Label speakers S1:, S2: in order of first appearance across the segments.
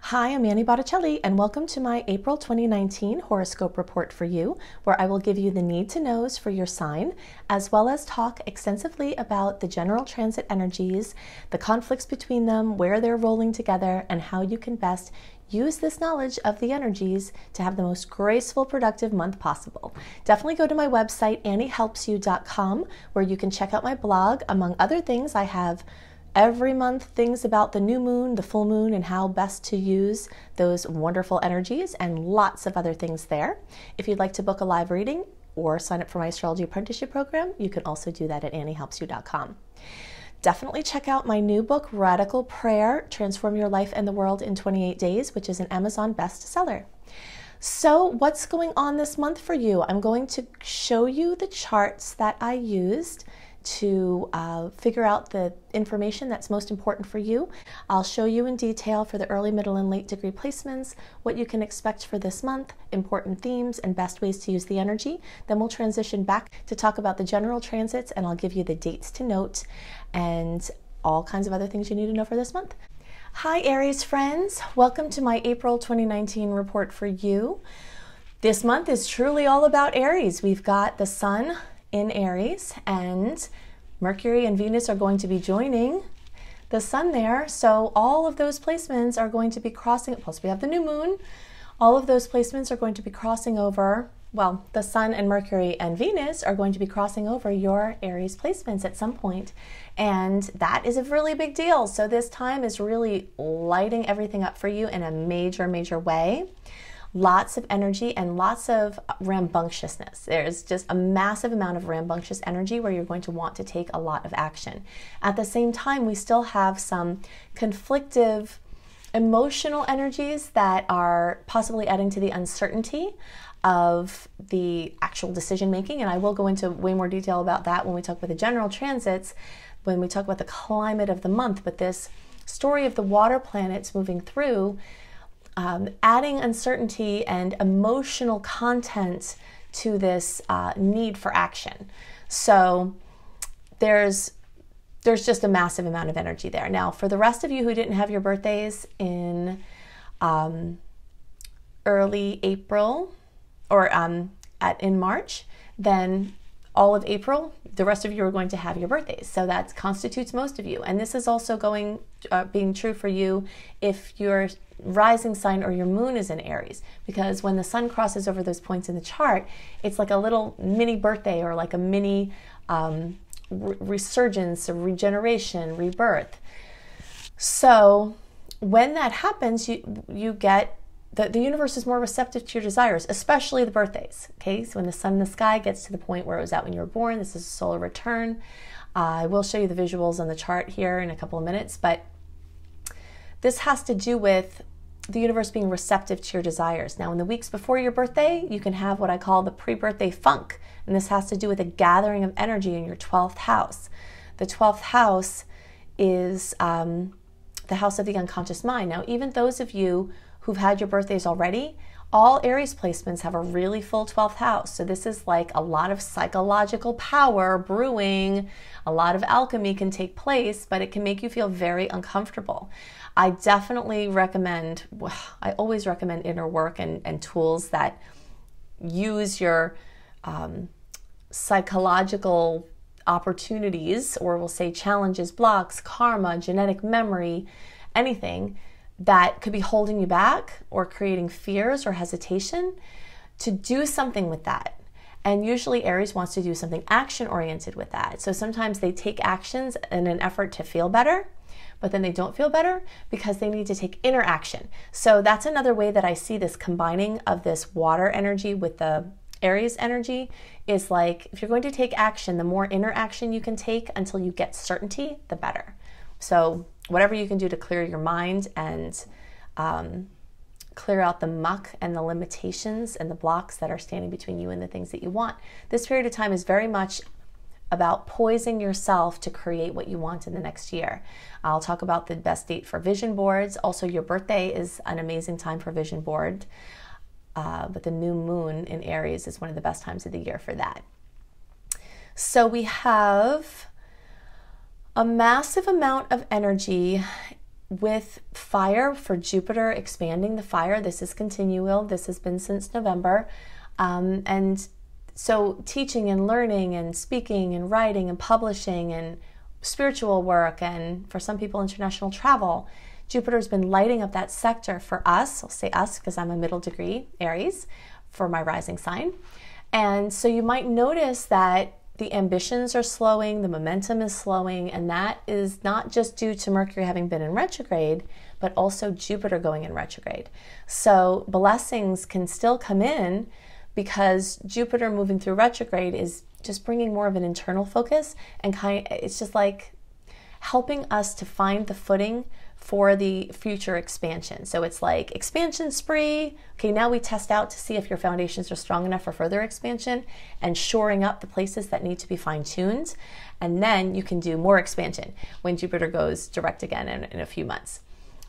S1: Hi, I'm Annie Botticelli, and welcome to my April 2019 horoscope report for you, where I will give you the need-to-knows for your sign, as well as talk extensively about the general transit energies, the conflicts between them, where they're rolling together, and how you can best use this knowledge of the energies to have the most graceful, productive month possible. Definitely go to my website, anniehelpsyou.com, where you can check out my blog. Among other things, I have every month things about the new moon, the full moon, and how best to use those wonderful energies, and lots of other things there. If you'd like to book a live reading or sign up for my astrology apprenticeship program, you can also do that at anniehelpsyou.com. Definitely check out my new book, Radical Prayer, Transform Your Life and the World in 28 Days, which is an Amazon bestseller. So what's going on this month for you? I'm going to show you the charts that I used to figure out the information that's most important for you. I'll show you in detail for the early, middle, and late degree placements, what you can expect for this month, important themes, and best ways to use the energy. Then we'll transition back to talk about the general transits, and I'll give you the dates to note and all kinds of other things you need to know for this month. Hi, Aries friends. Welcome to my April 2019 report for you. This month is truly all about Aries. We've got the Sun in Aries, and Mercury and Venus are going to be joining the Sun there. So all of those placements are going to be crossing, plus we have the new moon. All of those placements are going to be crossing over, well, the Sun and Mercury and Venus are going to be crossing over your Aries placements at some point. And that is a really big deal. So this time is really lighting everything up for you in a major, major way. Lots of energy and lots of rambunctiousness. There's just a massive amount of rambunctious energy where you're going to want to take a lot of action. At the same time, we still have some conflictive emotional energies that are possibly adding to the uncertainty of the actual decision making. And I will go into way more detail about that when we talk about the general transits, when we talk about the climate of the month. But this story of the water planets moving through, adding uncertainty and emotional content to this need for action. So there's just a massive amount of energy there. Now, for the rest of you who didn't have your birthdays in early April or in March, then all of April, the rest of you are going to have your birthdays. So that constitutes most of you. And this is also being true for you if your rising sign or your moon is in Aries, because when the Sun crosses over those points in the chart, it's like a little mini birthday or like a mini resurgence, or regeneration, rebirth. So when that happens, you get the universe is more receptive to your desires, especially the birthdays. Okay, so when the Sun in the sky gets to the point where it was at when you were born, this is a solar return. I will show you the visuals on the chart here in a couple of minutes, but this has to do with the universe being receptive to your desires. Now, in the weeks before your birthday, you can have what I call the pre-birthday funk, and this has to do with a gathering of energy in your 12th house. The 12th house is the house of the unconscious mind. Now, even those of you who've had your birthdays already, all Aries placements have a really full 12th house. So this is like a lot of psychological power brewing, a lot of alchemy can take place, but it can make you feel very uncomfortable. I definitely recommend, I always recommend inner work and tools that use your psychological opportunities, or we'll say challenges, blocks, karma, genetic memory, anything that could be holding you back or creating fears or hesitation, to do something with that. And usually Aries wants to do something action-oriented with that. So sometimes they take actions in an effort to feel better, but then they don't feel better because they need to take inner action. So that's another way that I see this combining of this water energy with the Aries energy, is like, if you're going to take action, the more inner action you can take until you get certainty, the better. So whatever you can do to clear your mind and clear out the muck and the limitations and the blocks that are standing between you and the things that you want. This period of time is very much about poising yourself to create what you want in the next year. I'll talk about the best date for vision boards. Also, your birthday is an amazing time for vision board, but the new moon in Aries is one of the best times of the year for that. So we have a massive amount of energy with fire, for Jupiter expanding the fire, this is continual. This has been since November. And so teaching and learning and speaking and writing and publishing and spiritual work, and for some people, international travel, Jupiter's been lighting up that sector for us. I'll say us because I'm a middle degree Aries for my rising sign. And so you might notice that the ambitions are slowing, the momentum is slowing, and that is not just due to Mercury having been in retrograde, but also Jupiter going in retrograde. So blessings can still come in because Jupiter moving through retrograde is just bringing more of an internal focus, and it's just like helping us to find the footing for the future expansion. So it's like expansion spree. Okay, now we test out to see if your foundations are strong enough for further expansion, and shoring up the places that need to be fine-tuned. And then you can do more expansion when Jupiter goes direct again in a few months.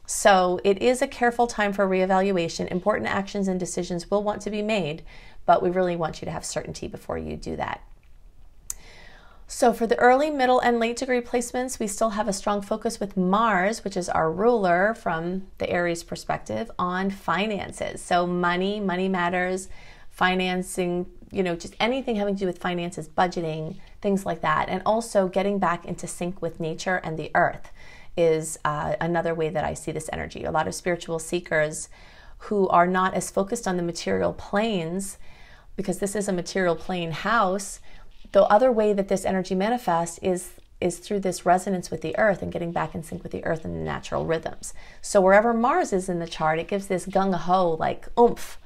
S1: So it is a careful time for reevaluation. Important actions and decisions will want to be made, but we really want you to have certainty before you do that. So for the early, middle, and late degree placements, we still have a strong focus with Mars, which is our ruler from the Aries perspective, on finances. So money matters, financing, just anything having to do with finances, budgeting, things like that. And also getting back into sync with nature and the earth is another way that I see this energy. A lot of spiritual seekers who are not as focused on the material planes, because this is a material plane house. The other way that this energy manifests is through this resonance with the earth and getting back in sync with the earth and the natural rhythms. So wherever Mars is in the chart, it gives this gung-ho, like oomph.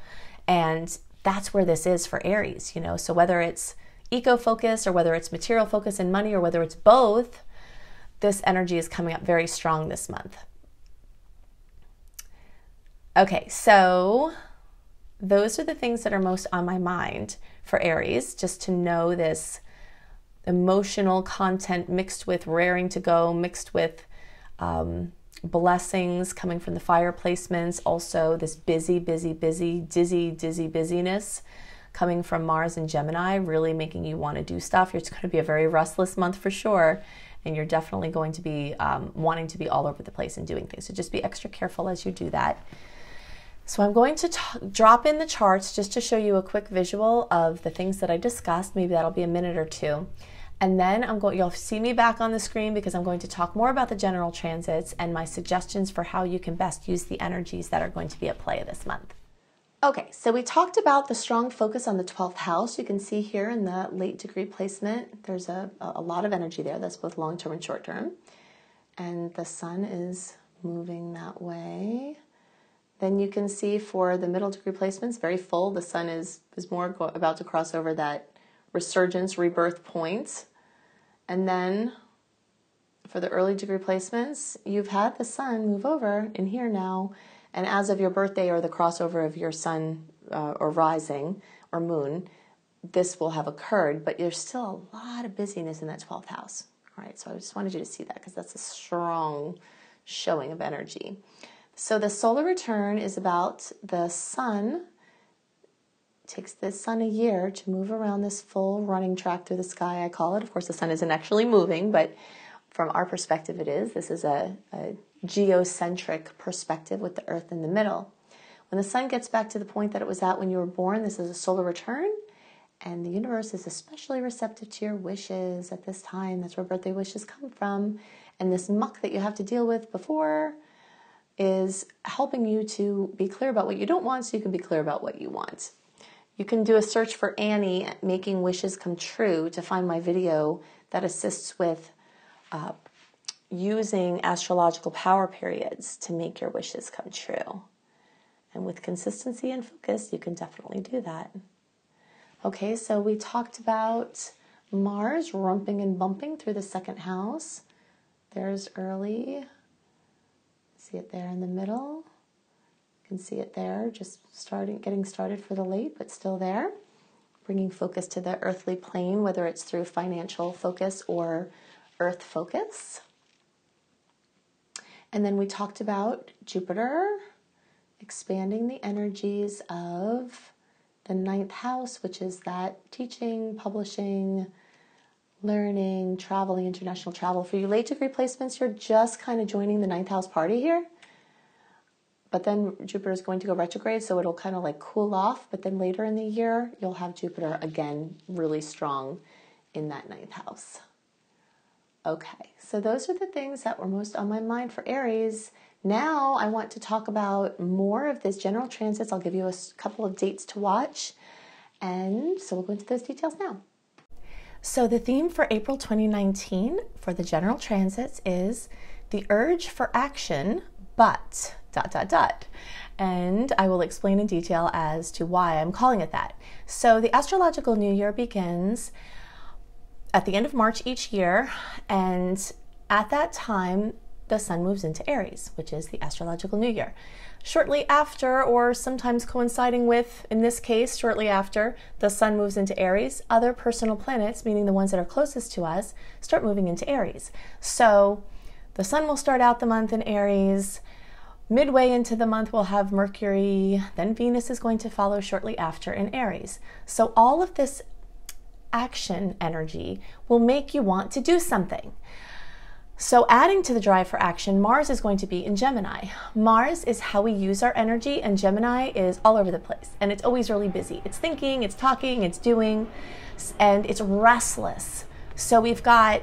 S1: And that's where this is for Aries, So whether it's eco-focus or whether it's material focus and money or whether it's both, this energy is coming up very strong this month. Okay, so those are the things that are most on my mind for Aries, just to know this emotional content mixed with raring to go, mixed with blessings coming from the fire placements. Also this busy busyness coming from Mars and Gemini, really making you want to do stuff. It's going to be a very restless month for sure. And you're definitely going to be wanting to be all over the place and doing things. So just be extra careful as you do that. So I'm going to drop in the charts just to show you a quick visual of the things that I discussed. Maybe that'll be a minute or two. And then you'll see me back on the screen because I'm going to talk more about the general transits and my suggestions for how you can best use the energies that are going to be at play this month. Okay, so we talked about the strong focus on the 12th house. You can see here in the late degree placement, there's a lot of energy there. That's both long-term and short-term. And the sun is moving that way. Then you can see for the middle degree placements, very full. The sun is more about to cross over that resurgence, rebirth point. And then for the early degree placements, you've had the sun move over in here now. And as of your birthday or the crossover of your sun or rising or moon, this will have occurred. But there's still a lot of busyness in that 12th house. All right, so I just wanted you to see that because that's a strong showing of energy. So the solar return is about the sun. It takes the sun a year to move around this full running track through the sky, I call it. Of course, the sun isn't actually moving, but from our perspective it is. This is a geocentric perspective with the earth in the middle. When the sun gets back to the point that it was at when you were born, this is a solar return, and the universe is especially receptive to your wishes at this time. That's where birthday wishes come from. And this muck that you have to deal with before is helping you to be clear about what you don't want so you can be clear about what you want. You can do a search for Annie Making Wishes Come True to find my video that assists with using astrological power periods to make your wishes come true. And with consistency and focus, you can definitely do that. Okay, so we talked about Mars rumping and bumping through the second house. There's early. See it there in the middle. You can see it there, just getting started for the late, but still there. Bringing focus to the earthly plane, whether it's through financial focus or earth focus. And then we talked about Jupiter expanding the energies of the 9th house, which is that teaching, publishing, learning, traveling, international travel. For you late degree placements, you're just kind of joining the ninth house party here. But then Jupiter is going to go retrograde, so it'll kind of like cool off. But then later in the year, you'll have Jupiter again really strong in that ninth house. Okay, so those are the things that were most on my mind for Aries. Now I want to talk about more of this general transits. I'll give you a couple of dates to watch. And so we'll go into those details now. So the theme for April 2019 for the general transits is the urge for action, but ... And I will explain in detail as to why I'm calling it that. So the astrological new year begins at the end of March each year, and at that time, the sun moves into Aries, which is the astrological new year. Shortly after, or sometimes coinciding with, in this case, shortly after the sun moves into Aries, other personal planets, meaning the ones that are closest to us, start moving into Aries. So the sun will start out the month in Aries. Midway into the month, we'll have Mercury, then Venus is going to follow shortly after in Aries. So all of this action energy will make you want to do something. So adding to the drive for action, Mars is going to be in Gemini. Mars is how we use our energy, and Gemini is all over the place. And it's always really busy. It's thinking, it's talking, it's doing, and it's restless. So we've got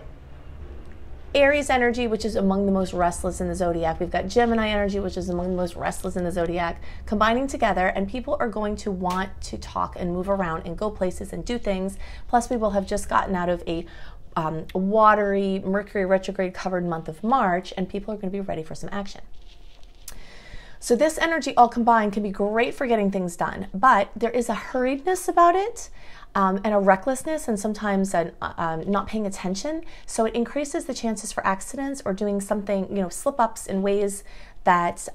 S1: Aries energy, which is among the most restless in the zodiac. We've got Gemini energy, which is among the most restless in the zodiac, combining together, and people are going to want to talk and move around and go places and do things. Plus, we will have just gotten out of a watery, Mercury retrograde covered month of March, and people are going to be ready for some action. So this energy all combined can be great for getting things done, but there is a hurriedness about it, and a recklessness, and sometimes not paying attention. So it increases the chances for accidents or doing something, slip-ups in ways that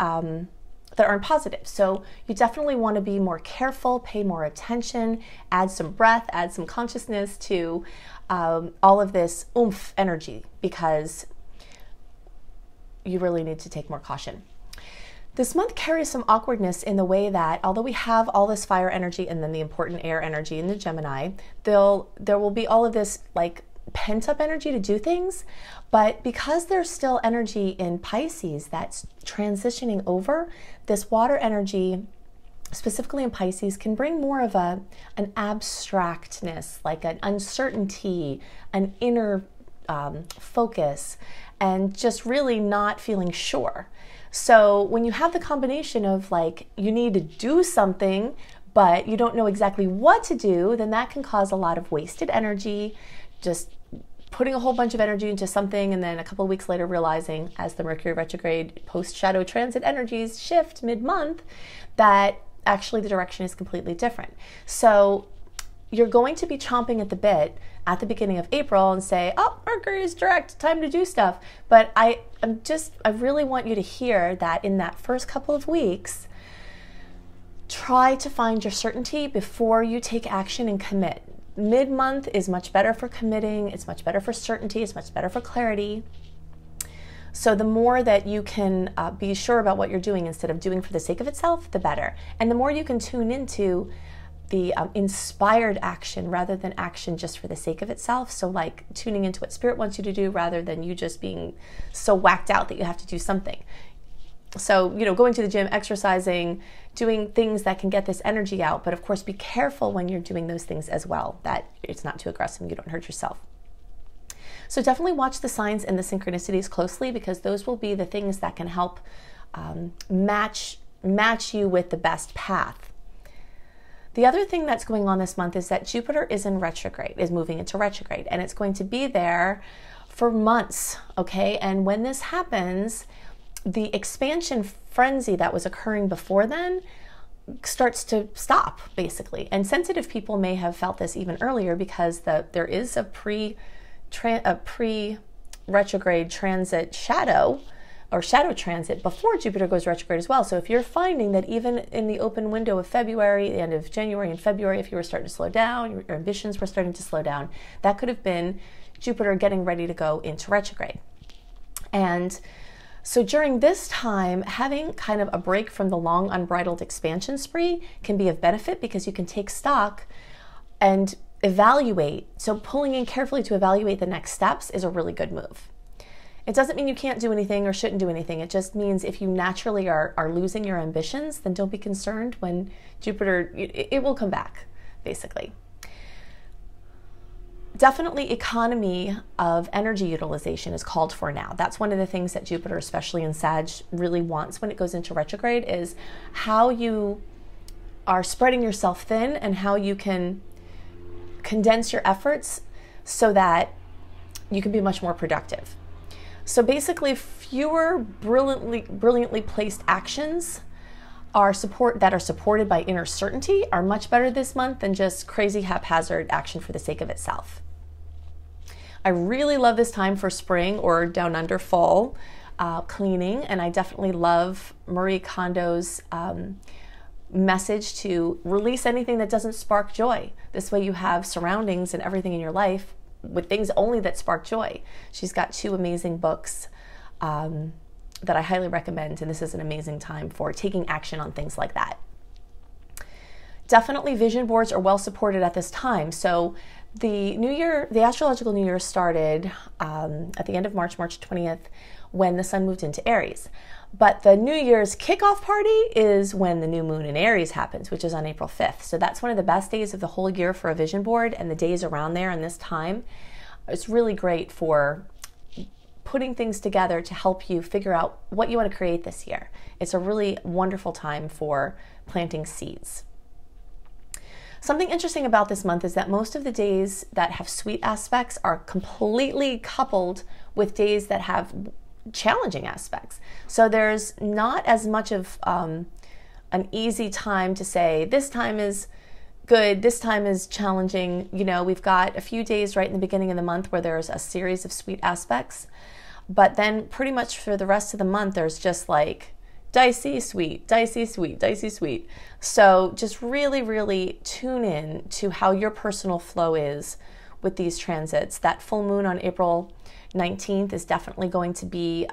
S1: that aren't positive. So you definitely want to be more careful, pay more attention, add some breath, add some consciousness to all of this oomph energy, because you really need to take more caution. This month carries some awkwardness in the way that, although we have all this fire energy and then the important air energy in the Gemini, there will be all of this like pent-up energy to do things, but because there's still energy in Pisces that's transitioning over, this water energy, specifically in Pisces, can bring more of an abstractness, like an uncertainty, an inner focus, and just really not feeling sure. So when you have the combination of like you need to do something, but you don't know exactly what to do, then that can cause a lot of wasted energy, just putting a whole bunch of energy into something and then a couple of weeks later realizing, as the Mercury retrograde post-shadow transit energies shift mid-month, that actually the direction is completely different. So you're going to be chomping at the bit at the beginning of April and say, oh, Mercury is direct, time to do stuff. But I really want you to hear that in that first couple of weeks, try to find your certainty before you take action and commit. Mid-month is much better for committing, it's much better for certainty, it's much better for clarity. So the more that you can be sure about what you're doing instead of doing for the sake of itself, the better. And the more you can tune into the inspired action rather than action just for the sake of itself. So like tuning into what spirit wants you to do rather than you just being so whacked out that you have to do something. So, going to the gym, exercising, doing things that can get this energy out. But of course, be careful when you're doing those things as well, that it's not too aggressive and you don't hurt yourself. So definitely watch the signs and the synchronicities closely, because those will be the things that can help match you with the best path. The other thing that's going on this month is that Jupiter is moving into retrograde, and it's going to be there for months, okay? And when this happens, the expansion frenzy that was occurring before then starts to stop, basically. And sensitive people may have felt this even earlier, because there is a pre-retrograde transit shadow transit before Jupiter goes retrograde as well. So if you're finding that even in the open window of February, the end of January and February, if you were starting to slow down, your ambitions were starting to slow down, that could have been Jupiter getting ready to go into retrograde. And so during this time, having kind of a break from the long unbridled expansion spree can be of benefit, because you can take stock and evaluate. So pulling in carefully to evaluate the next steps is a really good move. It doesn't mean you can't do anything or shouldn't do anything. It just means if you naturally are losing your ambitions, then don't be concerned when Jupiter, it will come back, basically. Definitely economy of energy utilization is called for now. That's one of the things that Jupiter, especially in Sag, really wants when it goes into retrograde, is how you are spreading yourself thin and how you can condense your efforts so that you can be much more productive. So basically, fewer brilliantly placed actions that are supported by inner certainty are much better this month than just crazy haphazard action for the sake of itself. I really love this time for spring or down under fall cleaning, and I definitely love Marie Kondo's message to release anything that doesn't spark joy. This way you have surroundings and everything in your life with things only that spark joy. She's got 2 amazing books that I highly recommend, and this is an amazing time for taking action on things like that. Definitely vision boards are well supported at this time. So the new year, the astrological new year started at the end of March 20th, when the sun moved into Aries. But the New Year's kickoff party is when the new moon in Aries happens, which is on April 5th. So that's one of the best days of the whole year for a vision board, and the days around there and this time, it's really great for putting things together to help you figure out what you want to create this year. It's a really wonderful time for planting seeds. Something interesting about this month is that most of the days that have sweet aspects are completely coupled with days that have challenging aspects. So there's not as much of an easy time to say this time is good, this time is challenging. You know, we've got a few days right in the beginning of the month where there's a series of sweet aspects, but then pretty much for the rest of the month there's just like dicey, sweet, dicey, sweet, dicey, sweet. So just really tune in to how your personal flow is with these transits. That full moon on April 19th is definitely going to be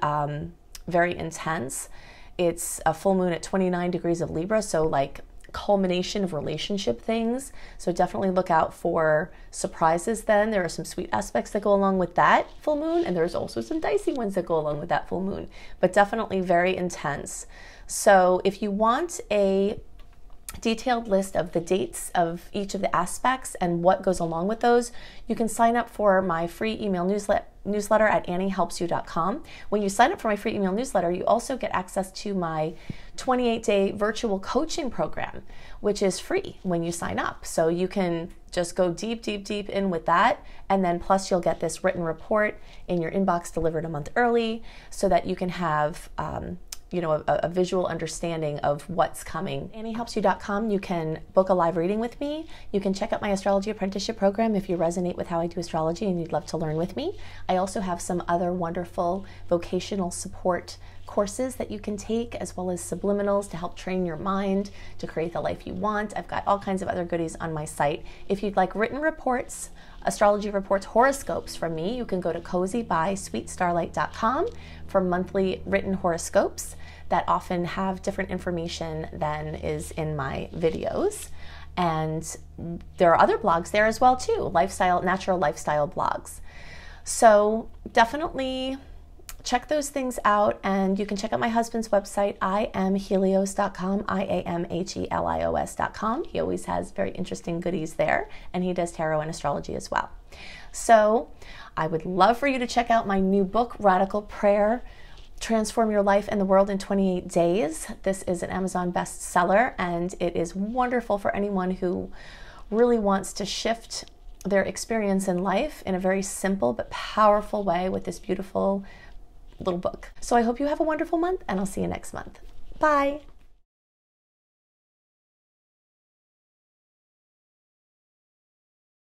S1: very intense. It's a full moon at 29 degrees of Libra, so like culmination of relationship things. So definitely look out for surprises then. There are some sweet aspects that go along with that full moon, and there's also some dicey ones that go along with that full moon, but definitely very intense. So if you want a detailed list of the dates of each of the aspects and what goes along with those, you can sign up for my free email newsletter at anniehelpsyou.com. When you sign up for my free email newsletter, you also get access to my 28-day virtual coaching program, which is free when you sign up. So you can just go deep in with that, and then plus you'll get this written report in your inbox delivered a month early so that you can have a visual understanding of what's coming. AnnieHelpsYou.com, you can book a live reading with me. You can check out my astrology apprenticeship program if you resonate with how I do astrology and you'd love to learn with me. I also have some other wonderful vocational support courses that you can take, as well as subliminals to help train your mind to create the life you want. I've got all kinds of other goodies on my site. If you'd like written reports, astrology reports, horoscopes from me, you can go to cozybysweetstarlight.com for monthly written horoscopes that often have different information than is in my videos. And there are other blogs there as well too, natural lifestyle blogs. So definitely check those things out, and you can check out my husband's website, iamhelios.com, iamhelios.com. He always has very interesting goodies there, and he does tarot and astrology as well. So I would love for you to check out my new book, Radical Prayer, Transform Your Life and the World in 28 Days. This is an Amazon bestseller, and it is wonderful for anyone who really wants to shift their experience in life in a very simple but powerful way with this beautiful little book. So I hope you have a wonderful month, and I'll see you next month. Bye.